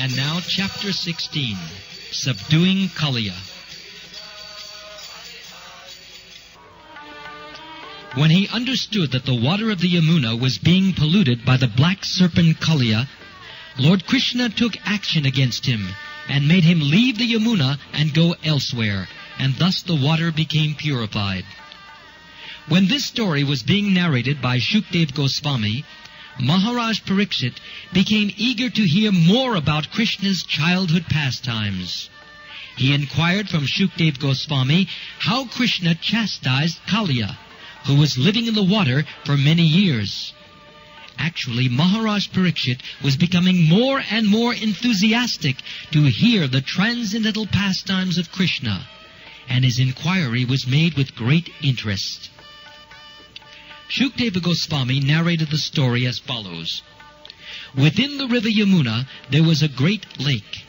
And now, Chapter 16, Subduing Kaliya. When he understood that the water of the Yamuna was being polluted by the black serpent Kaliya, Lord Krishna took action against him and made him leave the Yamuna and go elsewhere, and thus the water became purified. When this story was being narrated by Shukdev Goswami, Maharaj Parikshit became eager to hear more about Krishna's childhood pastimes. He inquired from Shukdev Goswami how Krishna chastised Kaliya, who was living in the water for many years. Actually, Maharaj Parikshit was becoming more and more enthusiastic to hear the transcendental pastimes of Krishna, and his inquiry was made with great interest. Shukdeva Goswami narrated the story as follows. Within the river Yamuna there was a great lake,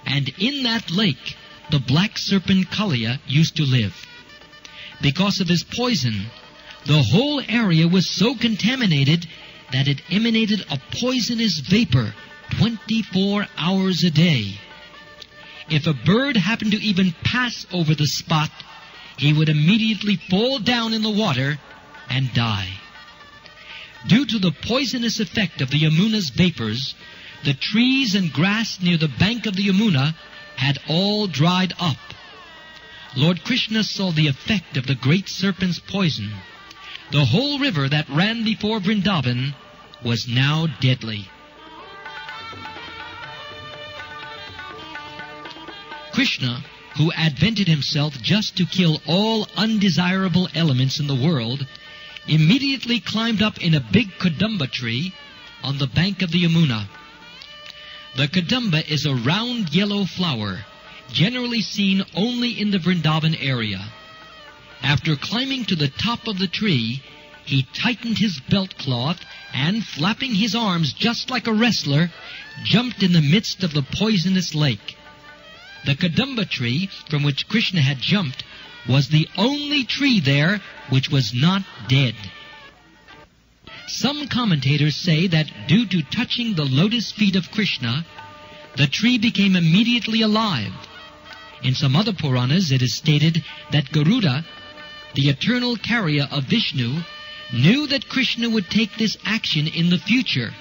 and in that lake the black serpent Kaliya used to live. Because of his poison, the whole area was so contaminated that it emanated a poisonous vapor 24 hours a day. If a bird happened to even pass over the spot, he would immediately fall down in the water and die. Due to the poisonous effect of the Yamuna's vapors, the trees and grass near the bank of the Yamuna had all dried up. Lord Krishna saw the effect of the great serpent's poison. The whole river that ran before Vrindavan was now deadly. Krishna, who advented himself just to kill all undesirable elements in the world, immediately climbed up in a big Kadamba tree on the bank of the Yamuna. The Kadamba is a round yellow flower, generally seen only in the Vrindavan area. After climbing to the top of the tree, he tightened his belt cloth and, flapping his arms just like a wrestler, jumped in the midst of the poisonous lake. The Kadamba tree from which Krishna had jumped was the only tree there which was not dead. Some commentators say that due to touching the lotus feet of Krishna, the tree became immediately alive. In some other Puranas it is stated that Garuda, the eternal carrier of Vishnu, knew that Krishna would take this action in the future,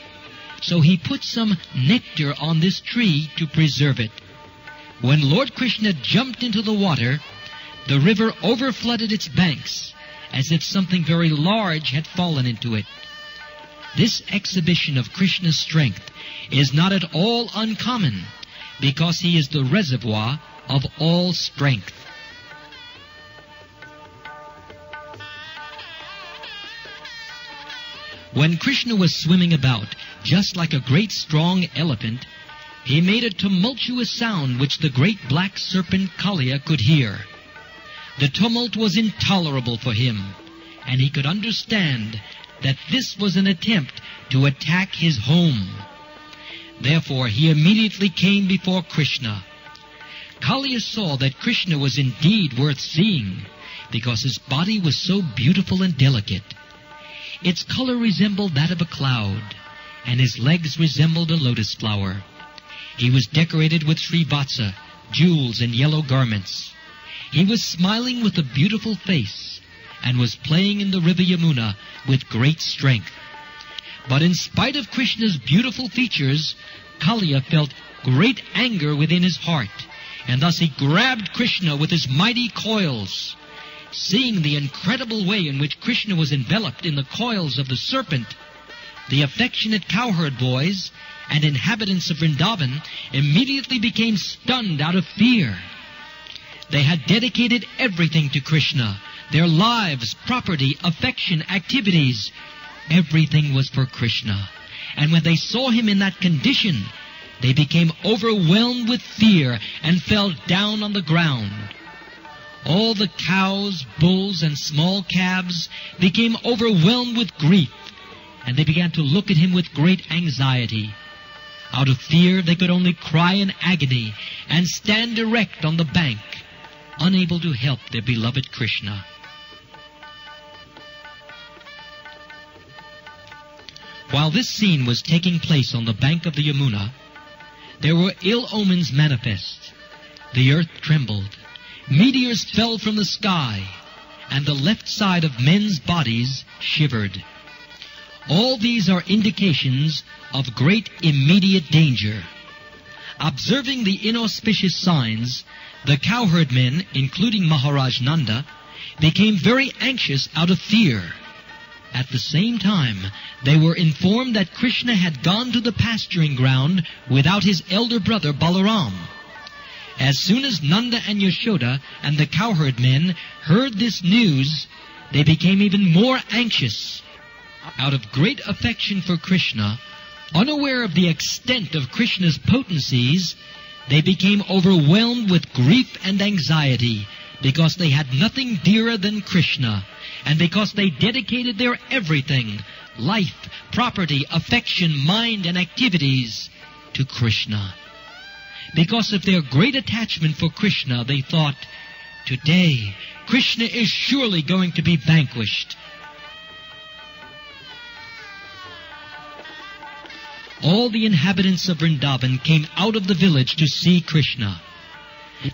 so he put some nectar on this tree to preserve it. When Lord Krishna jumped into the water, the river overflooded its banks, as if something very large had fallen into it. This exhibition of Krishna's strength is not at all uncommon, because he is the reservoir of all strength. When Krishna was swimming about, just like a great strong elephant, he made a tumultuous sound which the great black serpent Kaliya could hear. The tumult was intolerable for him, and he could understand that this was an attempt to attack his home. Therefore, he immediately came before Krishna. Kaliya saw that Krishna was indeed worth seeing, because his body was so beautiful and delicate. Its color resembled that of a cloud, and his legs resembled a lotus flower. He was decorated with Srivatsa, jewels and yellow garments. He was smiling with a beautiful face, and was playing in the river Yamuna with great strength. But in spite of Krishna's beautiful features, Kaliya felt great anger within his heart, and thus he grabbed Krishna with his mighty coils. Seeing the incredible way in which Krishna was enveloped in the coils of the serpent, the affectionate cowherd boys and inhabitants of Vrindavan immediately became stunned out of fear. They had dedicated everything to Krishna, their lives, property, affection, activities. Everything was for Krishna. And when they saw him in that condition, they became overwhelmed with fear and fell down on the ground. All the cows, bulls, and small calves became overwhelmed with grief, and they began to look at him with great anxiety. Out of fear, they could only cry in agony and stand erect on the bank. unable to help their beloved Krishna. While this scene was taking place on the bank of the Yamuna, there were ill omens manifest. The earth trembled, meteors fell from the sky, and the left side of men's bodies shivered. All these are indications of great immediate danger. Observing the inauspicious signs, the cowherd men, including Maharaj Nanda, became very anxious out of fear. At the same time, they were informed that Krishna had gone to the pasturing ground without his elder brother Balaram. As soon as Nanda and Yashoda and the cowherd men heard this news, they became even more anxious. Out of great affection for Krishna, unaware of the extent of Krishna's potencies, they became overwhelmed with grief and anxiety because they had nothing dearer than Krishna, and because they dedicated their everything, life, property, affection, mind, and activities to Krishna. Because of their great attachment for Krishna, they thought, today Krishna is surely going to be vanquished. All the inhabitants of Vrindavan came out of the village to see Krishna.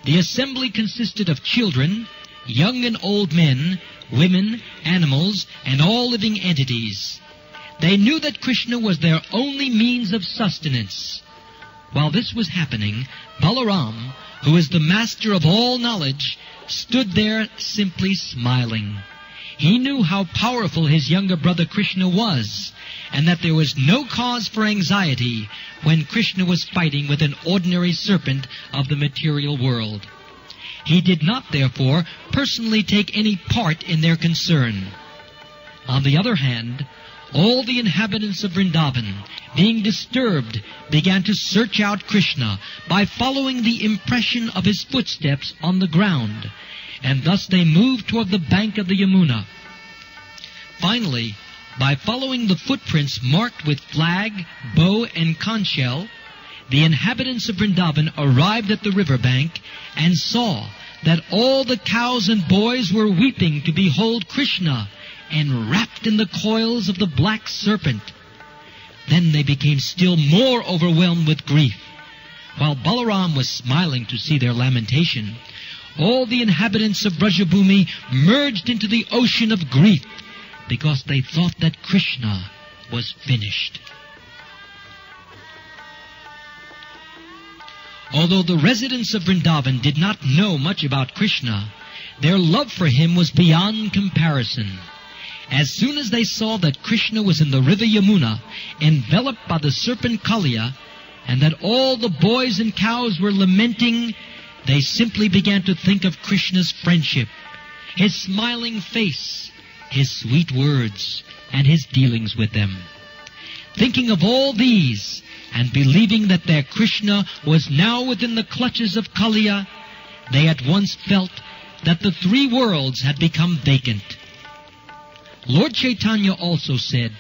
The assembly consisted of children, young and old men, women, animals, and all living entities. They knew that Krishna was their only means of sustenance. While this was happening, Balaram, who is the master of all knowledge, stood there simply smiling. He knew how powerful his younger brother Krishna was, and that there was no cause for anxiety when Krishna was fighting with an ordinary serpent of the material world. He did not, therefore, personally take any part in their concern. On the other hand, all the inhabitants of Vrindavan, being disturbed, began to search out Krishna by following the impression of his footsteps on the ground, and thus they moved toward the bank of the Yamuna. Finally, by following the footprints marked with flag, bow, and conch shell, the inhabitants of Vrindavan arrived at the river bank and saw that all the cows and boys were weeping to behold Krishna enwrapped in the coils of the black serpent. Then they became still more overwhelmed with grief. While Balaram was smiling to see their lamentation, all the inhabitants of Brajabhumi merged into the ocean of grief because they thought that Krishna was finished. Although the residents of Vrindavan did not know much about Krishna, their love for him was beyond comparison. As soon as they saw that Krishna was in the river Yamuna, enveloped by the serpent Kaliya, and that all the boys and cows were lamenting, they simply began to think of Krishna's friendship, his smiling face, his sweet words, and his dealings with them. Thinking of all these, and believing that their Krishna was now within the clutches of Kaliya, they at once felt that the three worlds had become vacant. Lord Chaitanya also said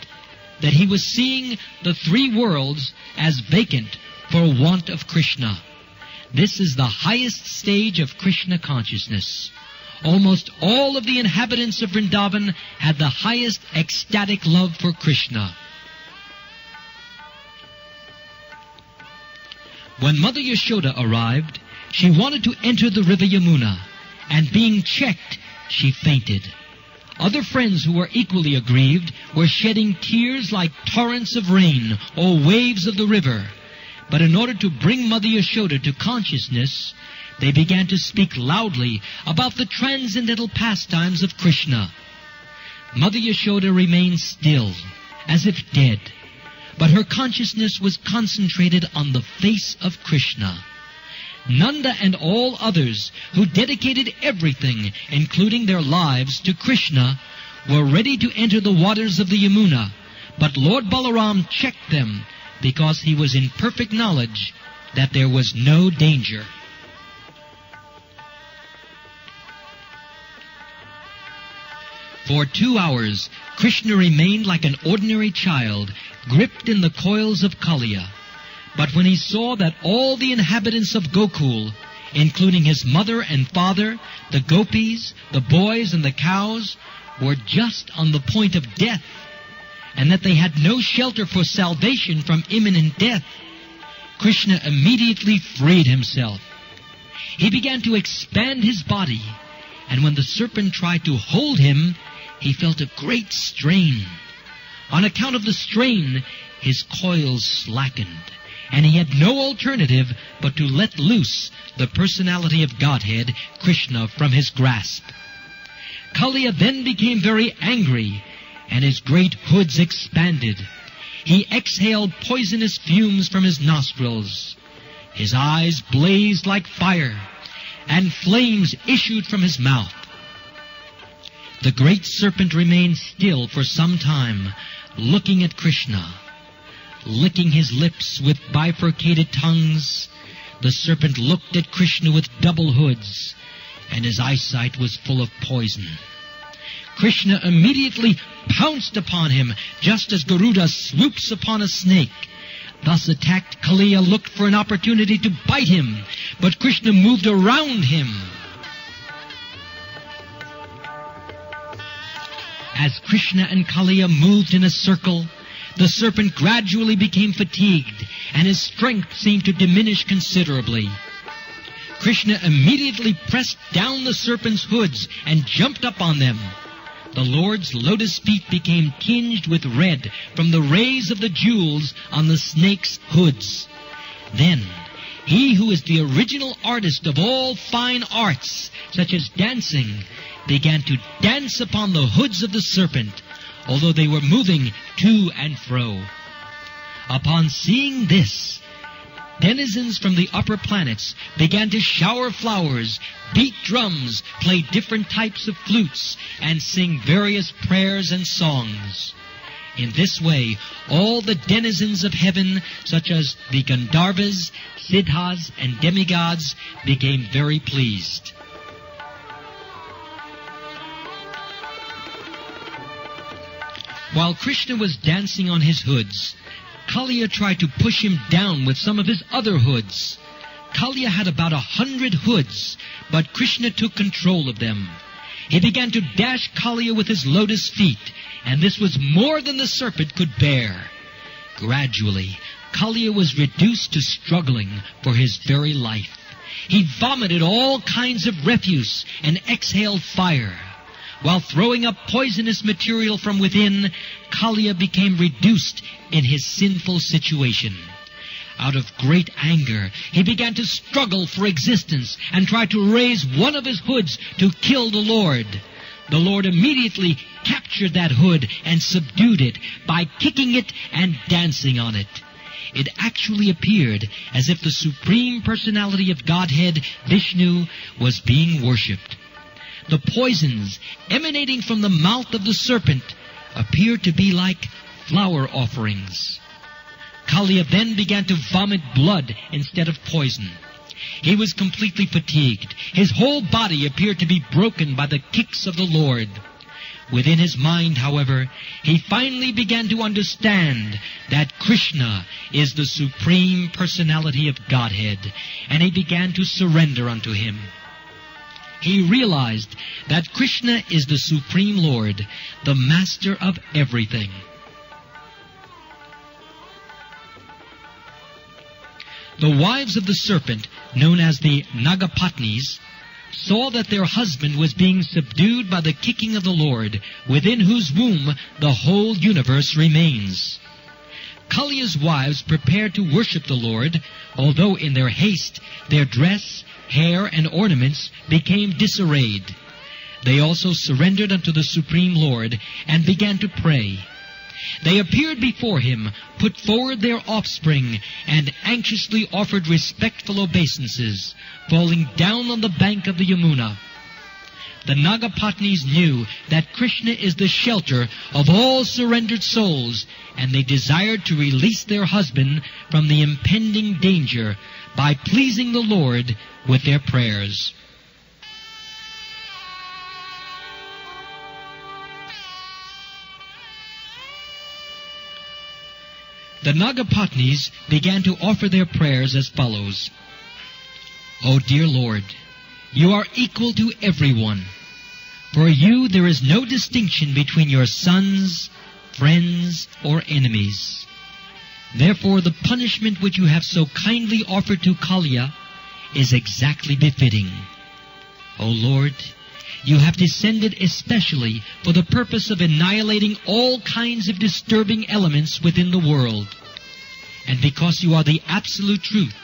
that he was seeing the three worlds as vacant for want of Krishna. This is the highest stage of Krishna consciousness. Almost all of the inhabitants of Vrindavan had the highest ecstatic love for Krishna. When Mother Yashoda arrived, she wanted to enter the river Yamuna, and being checked, she fainted. Other friends who were equally aggrieved were shedding tears like torrents of rain or waves of the river. But in order to bring Mother Yashoda to consciousness, they began to speak loudly about the transcendental pastimes of Krishna. Mother Yashoda remained still, as if dead, but her consciousness was concentrated on the face of Krishna. Nanda and all others who dedicated everything, including their lives, to Krishna, were ready to enter the waters of the Yamuna, but Lord Balaram checked them because he was in perfect knowledge that there was no danger. For 2 hours, Krishna remained like an ordinary child, gripped in the coils of Kaliya. But when he saw that all the inhabitants of Gokul, including his mother and father, the gopis, the boys, and the cows, were just on the point of death, and that they had no shelter for salvation from imminent death, Krishna immediately freed himself. He began to expand his body, and when the serpent tried to hold him, he felt a great strain. On account of the strain, his coils slackened, and he had no alternative but to let loose the personality of Godhead, Krishna, from his grasp. Kaliya then became very angry, and his great hoods expanded. He exhaled poisonous fumes from his nostrils. His eyes blazed like fire, and flames issued from his mouth. The great serpent remained still for some time, looking at Krishna. Licking his lips with bifurcated tongues, the serpent looked at Krishna with double hoods, and his eyesight was full of poison. Krishna immediately pounced upon him, just as Garuda swoops upon a snake. Thus attacked, Kaliya looked for an opportunity to bite him, but Krishna moved around him. As Krishna and Kaliya moved in a circle, the serpent gradually became fatigued, and his strength seemed to diminish considerably. Krishna immediately pressed down the serpent's hoods and jumped up on them. The Lord's lotus feet became tinged with red from the rays of the jewels on the snake's hoods. Then, he who is the original artist of all fine arts, such as dancing, began to dance upon the hoods of the serpent, although they were moving to and fro. Upon seeing this, denizens from the upper planets began to shower flowers, beat drums, play different types of flutes, and sing various prayers and songs. In this way, all the denizens of heaven, such as the Gandharvas, Siddhas, and demigods, became very pleased. While Krishna was dancing on his hoods, Kaliya tried to push him down with some of his other hoods. Kaliya had about 100 hoods, but Krishna took control of them. He began to dash Kaliya with his lotus feet, and this was more than the serpent could bear. Gradually, Kaliya was reduced to struggling for his very life. He vomited all kinds of refuse and exhaled fire. While throwing up poisonous material from within, Kaliya became reduced in his sinful situation. Out of great anger, he began to struggle for existence and tried to raise one of his hoods to kill the Lord. The Lord immediately captured that hood and subdued it by kicking it and dancing on it. It actually appeared as if the Supreme Personality of Godhead, Vishnu, was being worshipped. The poisons emanating from the mouth of the serpent appeared to be like flower offerings. Kaliya then began to vomit blood instead of poison. He was completely fatigued. His whole body appeared to be broken by the kicks of the Lord. Within his mind, however, he finally began to understand that Krishna is the Supreme Personality of Godhead, and he began to surrender unto him. He realized that Krishna is the Supreme Lord, the Master of everything. The wives of the serpent, known as the Nagapatnis, saw that their husband was being subdued by the kicking of the Lord, within whose womb the whole universe remains. Kaliya's wives prepared to worship the Lord, although in their haste their dress, hair, and ornaments became disarrayed. They also surrendered unto the Supreme Lord and began to pray. They appeared before him, put forward their offspring, and anxiously offered respectful obeisances, falling down on the bank of the Yamuna. The Nagapatnis knew that Krishna is the shelter of all surrendered souls, and they desired to release their husband from the impending danger by pleasing the Lord with their prayers. The Nagapatnis began to offer their prayers as follows. O dear Lord, you are equal to everyone. For you there is no distinction between your sons, friends, or enemies. Therefore the punishment which you have so kindly offered to Kaliya is exactly befitting. O Lord, you have descended especially for the purpose of annihilating all kinds of disturbing elements within the world. And because you are the absolute truth,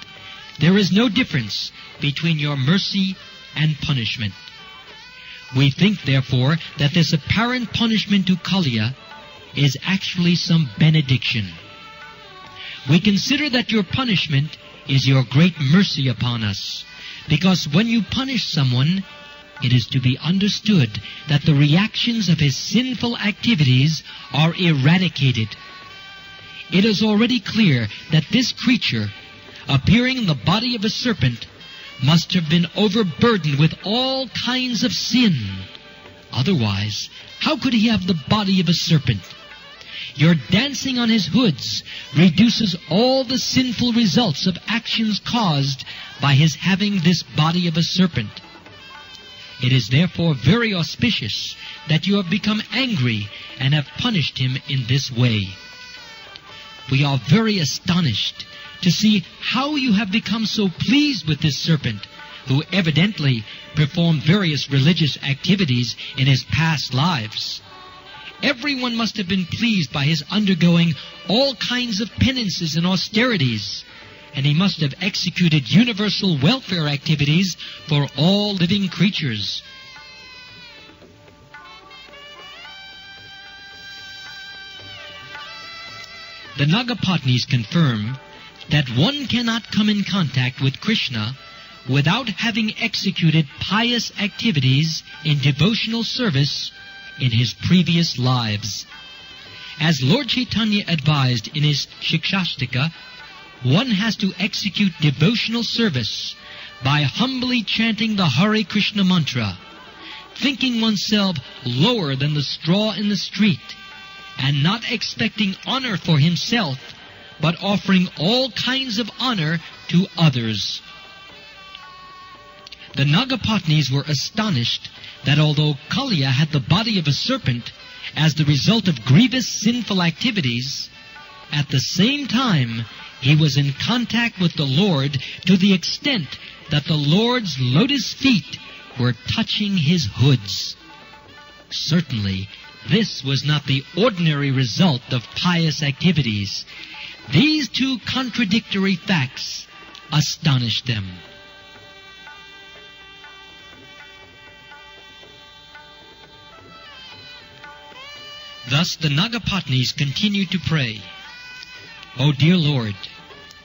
there is no difference between your mercy and punishment. We think, therefore, that this apparent punishment to Kaliya is actually some benediction. We consider that your punishment is your great mercy upon us, because when you punish someone, it is to be understood that the reactions of his sinful activities are eradicated. It is already clear that this creature, appearing in the body of a serpent, must have been overburdened with all kinds of sin. Otherwise, how could he have the body of a serpent? Your dancing on his hoods reduces all the sinful results of actions caused by his having this body of a serpent. It is therefore very auspicious that you have become angry and have punished him in this way. We are very astonished to see how you have become so pleased with this serpent, who evidently performed various religious activities in his past lives. Everyone must have been pleased by his undergoing all kinds of penances and austerities, and he must have executed universal welfare activities for all living creatures. The Nagapatnis confirm that one cannot come in contact with Krishna without having executed pious activities in devotional service in his previous lives. As Lord Chaitanya advised in his Shikshastika, one has to execute devotional service by humbly chanting the Hare Krishna mantra, thinking oneself lower than the straw in the street, and not expecting honor for himself, but offering all kinds of honor to others. The Nagapatnis were astonished that although Kaliya had the body of a serpent as the result of grievous sinful activities, at the same time he was in contact with the Lord to the extent that the Lord's lotus feet were touching his hoods. Certainly, this was not the ordinary result of pious activities. These two contradictory facts astonished them. Thus the Nagapatnis continued to pray, "O dear Lord,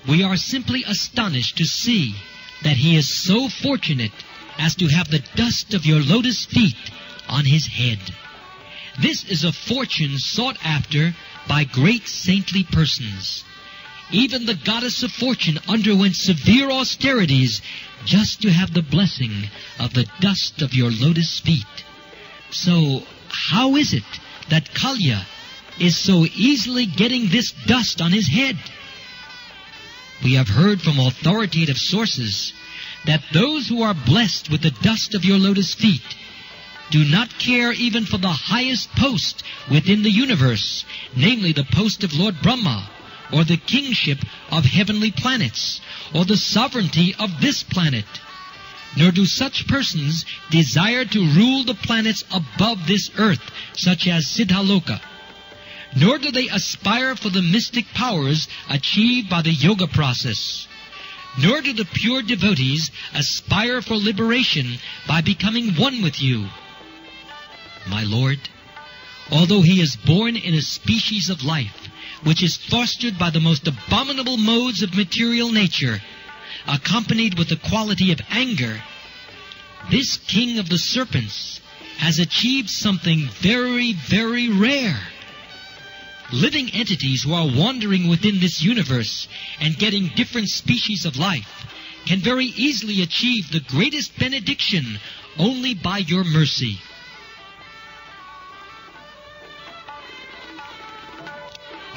we are simply astonished to see that he is so fortunate as to have the dust of your lotus feet on his head. This is a fortune sought after by great saintly persons. Even the goddess of fortune underwent severe austerities just to have the blessing of the dust of your lotus feet. So how is it that Kaliya is so easily getting this dust on his head? We have heard from authoritative sources that those who are blessed with the dust of your lotus feet do not care even for the highest post within the universe, namely the post of Lord Brahma, or the kingship of heavenly planets, or the sovereignty of this planet. Nor do such persons desire to rule the planets above this earth, such as Siddhaloka. Nor do they aspire for the mystic powers achieved by the yoga process. Nor do the pure devotees aspire for liberation by becoming one with you. My Lord, although he is born in a species of life which is fostered by the most abominable modes of material nature, accompanied with the quality of anger, this king of the serpents has achieved something very, very rare. Living entities who are wandering within this universe and getting different species of life can very easily achieve the greatest benediction only by your mercy.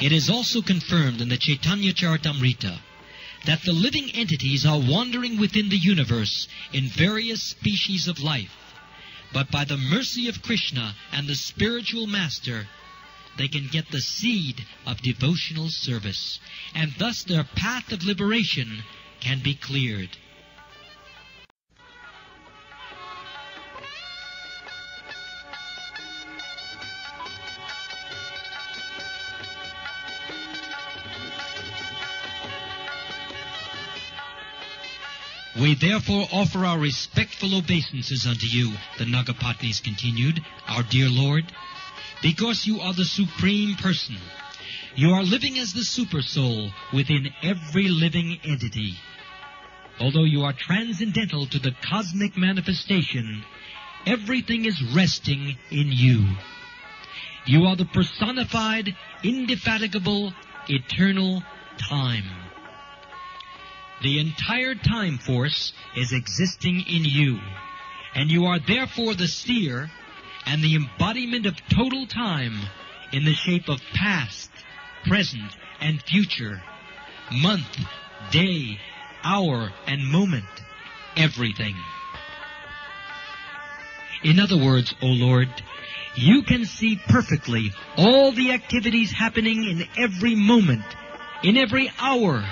It is also confirmed in the Chaitanya Charitamrita that the living entities are wandering within the universe in various species of life, but by the mercy of Krishna and the spiritual master, they can get the seed of devotional service, and thus their path of liberation can be cleared. We therefore offer our respectful obeisances unto you, the Nagapatnis continued, our dear Lord, because you are the Supreme Person. You are living as the Super Soul within every living entity. Although you are transcendental to the cosmic manifestation, everything is resting in you. You are the personified, indefatigable, eternal time. The entire time force is existing in you, and you are therefore the seer and the embodiment of total time in the shape of past, present, and future, month, day, hour, and moment, everything. In other words, O Lord, you can see perfectly all the activities happening in every moment, in every hour,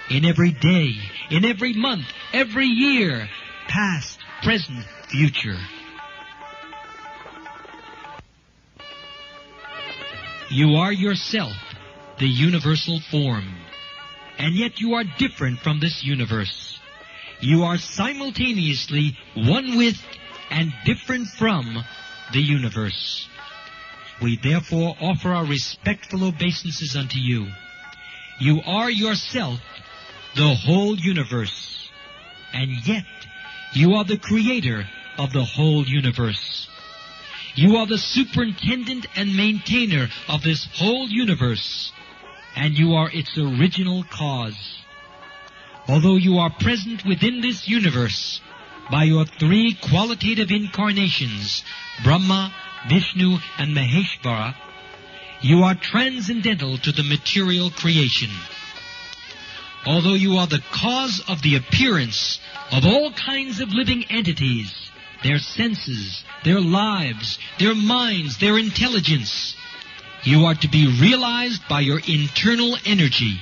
in every day, in every month, every year, past, present, future. You are yourself the universal form, and yet you are different from this universe. You are simultaneously one with and different from the universe. We therefore offer our respectful obeisances unto you. You are yourself the whole universe, and yet you are the creator of the whole universe. You are the superintendent and maintainer of this whole universe, and you are its original cause. Although you are present within this universe by your three qualitative incarnations, Brahma, Vishnu, and Maheshvara, you are transcendental to the material creation. Although you are the cause of the appearance of all kinds of living entities, their senses, their lives, their minds, their intelligence, you are to be realized by your internal energy.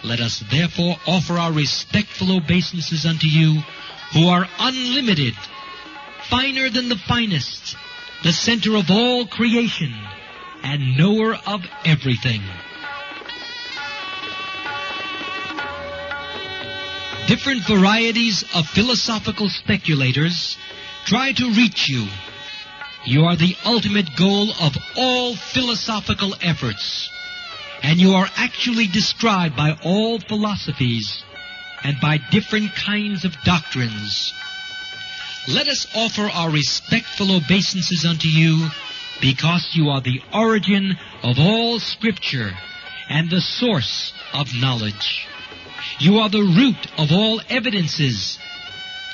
Let us therefore offer our respectful obeisances unto you, who are unlimited, finer than the finest, the center of all creation, and knower of everything. Different varieties of philosophical speculators try to reach you. You are the ultimate goal of all philosophical efforts, and you are actually described by all philosophies and by different kinds of doctrines. Let us offer our respectful obeisances unto you, because you are the origin of all Scripture and the source of knowledge. You are the root of all evidences,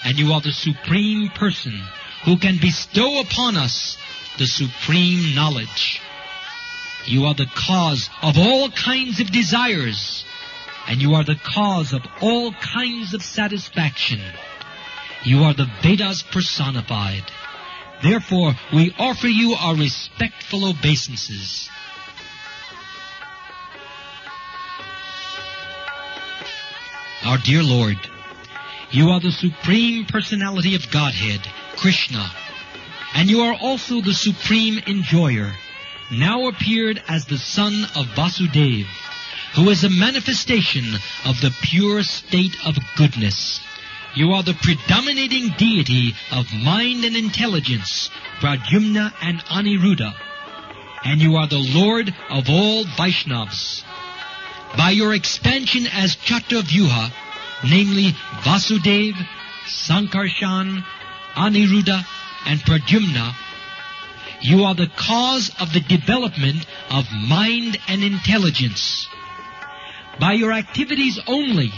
and you are the Supreme Person who can bestow upon us the supreme knowledge. You are the cause of all kinds of desires, and you are the cause of all kinds of satisfaction. You are the Vedas personified. Therefore, we offer you our respectful obeisances. Our dear Lord, you are the Supreme Personality of Godhead, Krishna, and you are also the Supreme Enjoyer, now appeared as the Son of Vasudeva, who is a manifestation of the pure state of goodness. You are the predominating deity of mind and intelligence, Pradyumna and Aniruddha, and you are the Lord of all Vaishnavas. By your expansion as Chaturvyuha, namely Vasudeva, Sankarshan, Aniruddha, and Pradyumna, you are the cause of the development of mind and intelligence. By your activities only,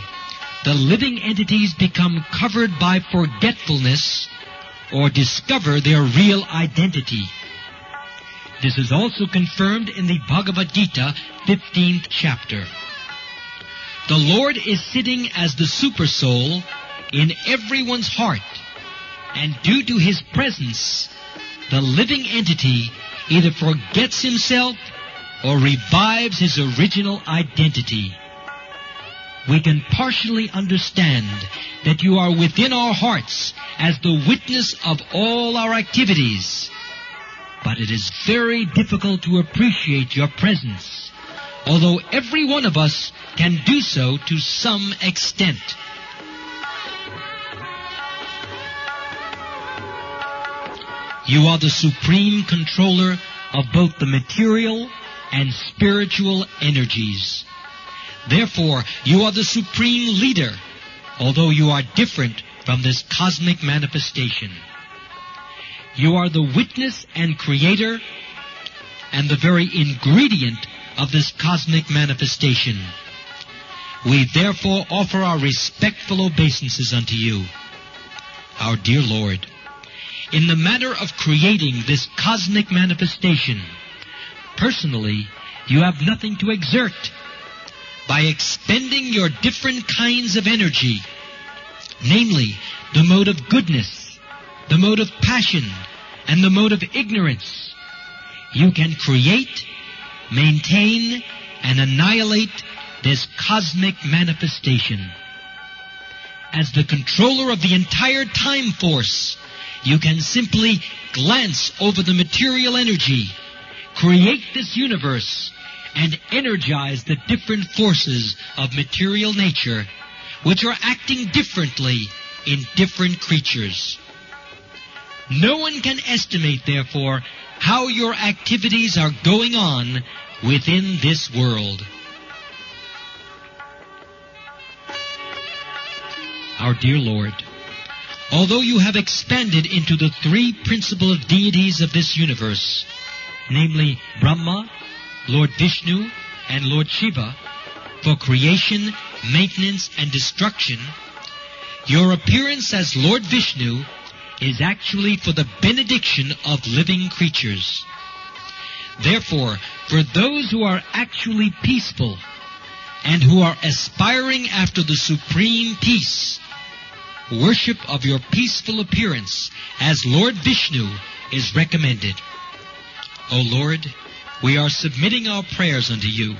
the living entities become covered by forgetfulness or discover their real identity. This is also confirmed in the Bhagavad Gita, 15th chapter. The Lord is sitting as the Supersoul in everyone's heart, and due to His presence, the living entity either forgets himself or revives his original identity. We can partially understand that you are within our hearts as the witness of all our activities, but it is very difficult to appreciate your presence, although every one of us can do so to some extent. You are the supreme controller of both the material and spiritual energies. Therefore, you are the supreme leader, although you are different from this cosmic manifestation. You are the witness and creator and the very ingredient of this cosmic manifestation. We therefore offer our respectful obeisances unto you, our dear Lord. In the matter of creating this cosmic manifestation, personally, you have nothing to exert. By expending your different kinds of energy, namely the mode of goodness, the mode of passion, and the mode of ignorance, you can create, maintain, and annihilate this cosmic manifestation. As the controller of the entire time force, you can simply glance over the material energy, create this universe, and energize the different forces of material nature, which are acting differently in different creatures. No one can estimate, therefore, how your activities are going on within this world. Our dear Lord, although you have expanded into the three principal deities of this universe, namely Brahma, Lord Vishnu, and Lord Shiva, for creation, maintenance, and destruction, your appearance as Lord Vishnu is actually for the benediction of living creatures. Therefore, for those who are actually peaceful and who are aspiring after the supreme peace, worship of your peaceful appearance as Lord Vishnu is recommended. O Lord, we are submitting our prayers unto you.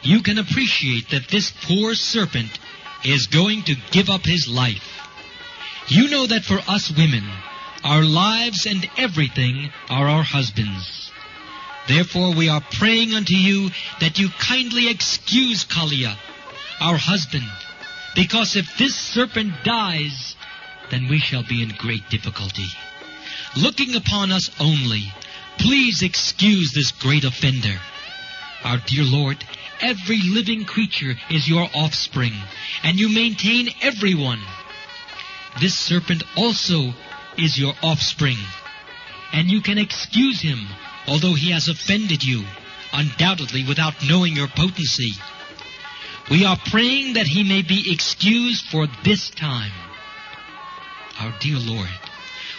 You can appreciate that this poor serpent is going to give up his life. You know that for us women, our lives and everything are our husbands. Therefore, we are praying unto you that you kindly excuse Kaliya, our husband, because if this serpent dies, then we shall be in great difficulty. Looking upon us only, please excuse this great offender. Our dear Lord, every living creature is your offspring, and you maintain everyone. This serpent also is your offspring, and you can excuse him, although he has offended you, undoubtedly without knowing your potency. We are praying that he may be excused for this time. Our dear Lord,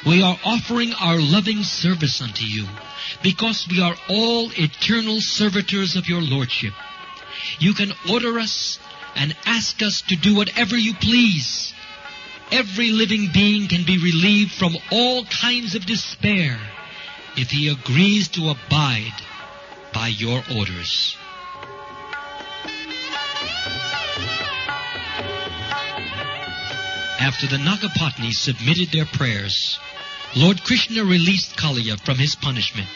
we are offering our loving service unto you, because we are all eternal servitors of your Lordship. You can order us and ask us to do whatever you please. Every living being can be relieved from all kinds of despair if he agrees to abide by your orders. After the Nagapatnis submitted their prayers, Lord Krishna released Kaliya from his punishment.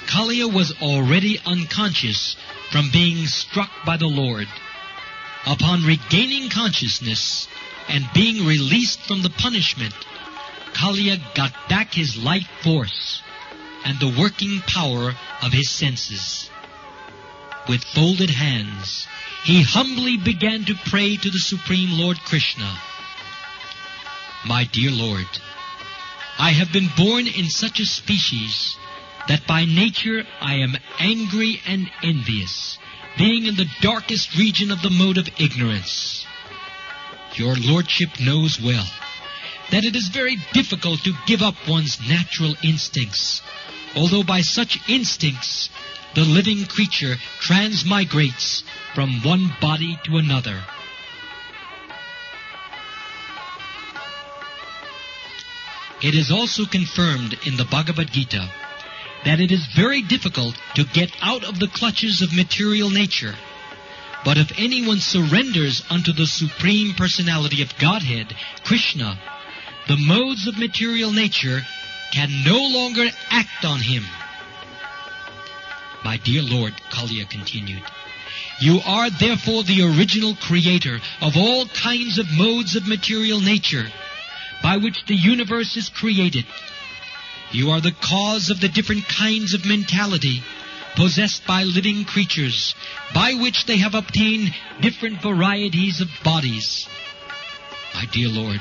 Kaliya was already unconscious from being struck by the Lord. Upon regaining consciousness and being released from the punishment, Kaliya got back his life force and the working power of his senses. With folded hands, he humbly began to pray to the Supreme Lord Krishna. My dear Lord, I have been born in such a species that by nature I am angry and envious, being in the darkest region of the mode of ignorance. Your Lordship knows well that it is very difficult to give up one's natural instincts, although by such instincts the living creature transmigrates from one body to another. It is also confirmed in the Bhagavad Gita that it is very difficult to get out of the clutches of material nature. But if anyone surrenders unto the Supreme Personality of Godhead, Krishna, the modes of material nature can no longer act on him. My dear Lord, Kaliya continued, you are therefore the original creator of all kinds of modes of material nature by which the universe is created. You are the cause of the different kinds of mentality possessed by living creatures, by which they have obtained different varieties of bodies. My dear Lord,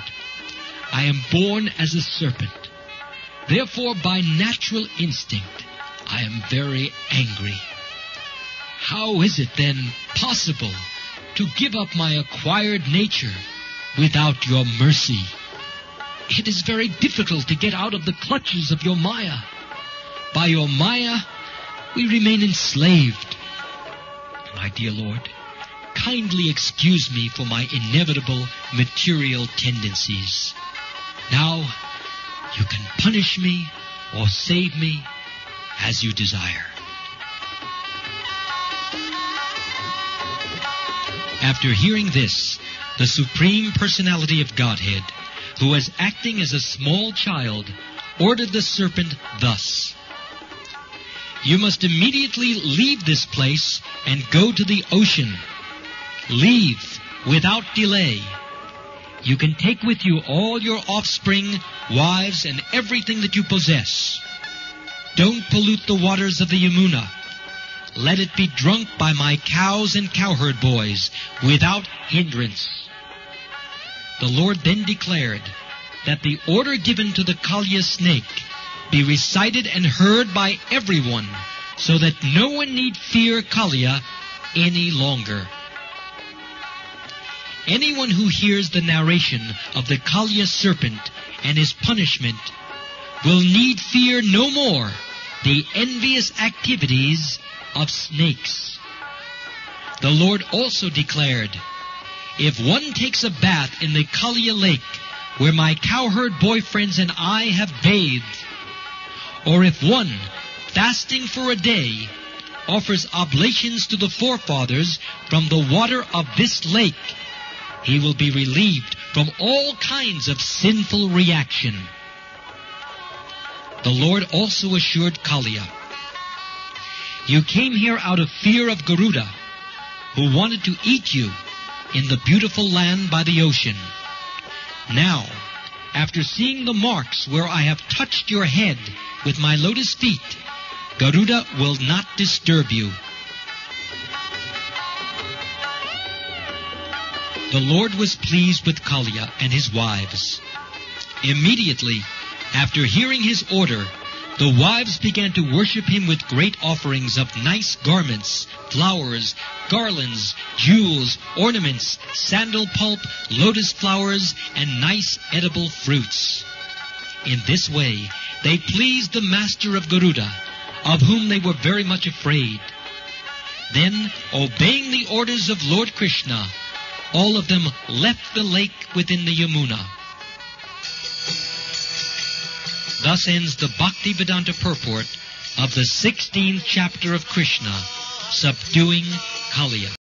I am born as a serpent. Therefore, by natural instinct, I am very angry. How is it then possible to give up my acquired nature without your mercy? It is very difficult to get out of the clutches of your Maya. By your Maya, we remain enslaved. My dear Lord, kindly excuse me for my inevitable material tendencies. Now, you can punish me or save me as you desire. After hearing this, the Supreme Personality of Godhead, who was acting as a small child, ordered the serpent thus: you must immediately leave this place and go to the ocean. Leave without delay. You can take with you all your offspring, wives, and everything that you possess. Don't pollute the waters of the Yamuna. Let it be drunk by my cows and cowherd boys without hindrance. The Lord then declared that the order given to the Kaliya snake be recited and heard by everyone, so that no one need fear Kaliya any longer. Anyone who hears the narration of the Kaliya serpent and his punishment will need fear no more the envious activities of snakes. The Lord also declared, if one takes a bath in the Kaliya lake where my cowherd boyfriends and I have bathed, or if one, fasting for a day, offers oblations to the forefathers from the water of this lake, he will be relieved from all kinds of sinful reaction. The Lord also assured Kaliya, you came here out of fear of Garuda, who wanted to eat you in the beautiful land by the ocean. Now, after seeing the marks where I have touched your head with my lotus feet, Garuda will not disturb you. The Lord was pleased with Kaliya and his wives. Immediately, after hearing his order, the wives began to worship him with great offerings of nice garments, flowers, garlands, jewels, ornaments, sandal pulp, lotus flowers, and nice edible fruits. In this way, they pleased the master of Garuda, of whom they were very much afraid. Then, obeying the orders of Lord Krishna, all of them left the lake within the Yamuna. Thus ends the Bhaktivedanta purport of the 16th chapter of Krishna, Subduing Kaliya.